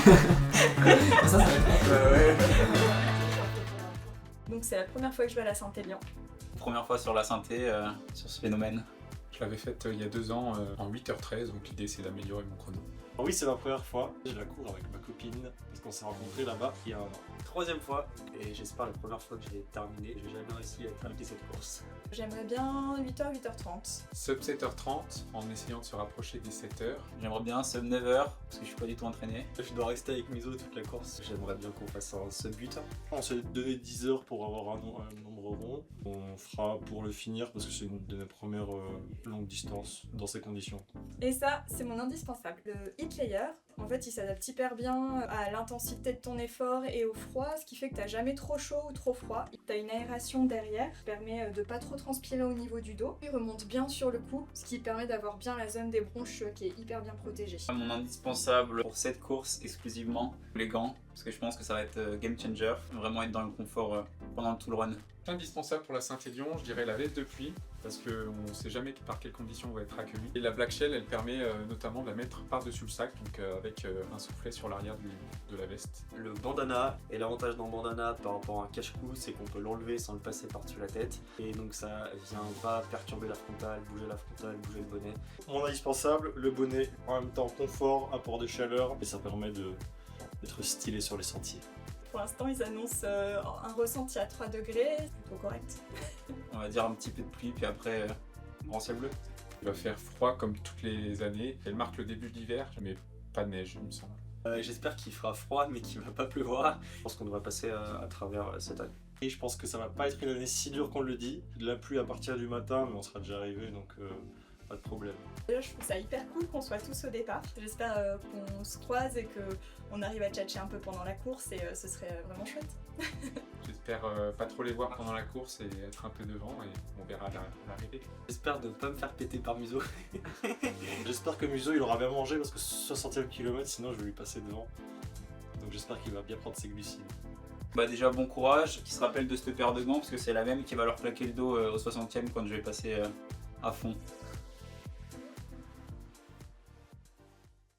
Ça va être... Ouais. Donc c'est la première fois que je vais à la Saint-Élion. Première fois sur la synthé, sur ce phénomène. Je l'avais faite il y a 2 ans en 8h13, donc l'idée c'est d'améliorer mon chrono. Oui, c'est ma première fois. Je la cours avec ma copine parce qu'on s'est rencontrés là-bas il y a 1 an. Troisième fois, et j'espère la première fois que j'ai terminé. J'ai jamais réussi à terminer cette course. J'aimerais bien 8h, 8h30. Sub 7h30 en essayant de se rapprocher des 7h. J'aimerais bien un sub 9h, parce que je suis pas du tout entraîné. Je dois rester avec Miso toute la course. J'aimerais bien qu'on fasse un sub 8 heures. On s'est donné 10 heures pour avoir un nombre rond. On fera pour le finir parce que c'est une de mes premières longues distances dans ces conditions. Et ça, c'est mon indispensable. Le Heat Layer, en fait, il s'adapte hyper bien à l'intensité de ton effort et au froid, ce qui fait que t'as jamais trop chaud ou trop froid. T'as une aération derrière qui permet de pas trop transpirer au niveau du dos. Il remonte bien sur le cou, ce qui permet d'avoir bien la zone des bronches qui est hyper bien protégée. Mon indispensable pour cette course exclusivement, les gants, parce que je pense que ça va être game changer. Vraiment être dans le confort pendant tout le run. Indispensable pour la Saint-Élion, je dirais la veste de pluie, parce qu'on ne sait jamais par quelles conditions on va être accueilli. Et la Black Shell, elle permet notamment de la mettre par-dessus le sac, donc avec un soufflet sur l'arrière de la veste. Le bandana, et l'avantage d'un bandana par rapport à un cache-cou, c'est qu'on peut l'enlever sans le passer par-dessus la tête. Et donc ça vient pas perturber la frontale, bouger le bonnet. Mon indispensable, le bonnet, en même temps confort, apport de chaleur, et ça permet d'être stylé sur les sentiers. Pour l'instant, ils annoncent un ressenti à 3 degrés, c'est plutôt correct. On va dire un petit peu de pluie, puis après, grand ciel bleu. Il va faire froid comme toutes les années. Elle marque le début de l'hiver, mais pas de neige, il me semble. J'espère qu'il fera froid mais qu'il va pas pleuvoir. Je pense qu'on devrait passer à travers cette année. Et je pense que ça va pas être une année si dure qu'on le dit. De la pluie à partir du matin, mais on sera déjà arrivé, donc pas de problème. Déjà, je trouve ça hyper cool qu'on soit tous au départ. J'espère qu'on se croise et qu'on arrive à tchatcher un peu pendant la course et ce serait vraiment chouette. J'espère pas trop les voir pendant la course et être un peu devant, et on verra l'arrivée. J'espère ne pas me faire péter par Muso. J'espère que Muso il aura bien mangé parce que 60e kilomètre, sinon je vais lui passer devant. Donc j'espère qu'il va bien prendre ses glucides. Bah déjà bon courage, qui se rappelle de cette paire de gants, parce que c'est la même qui va leur plaquer le dos au 60e quand je vais passer à fond.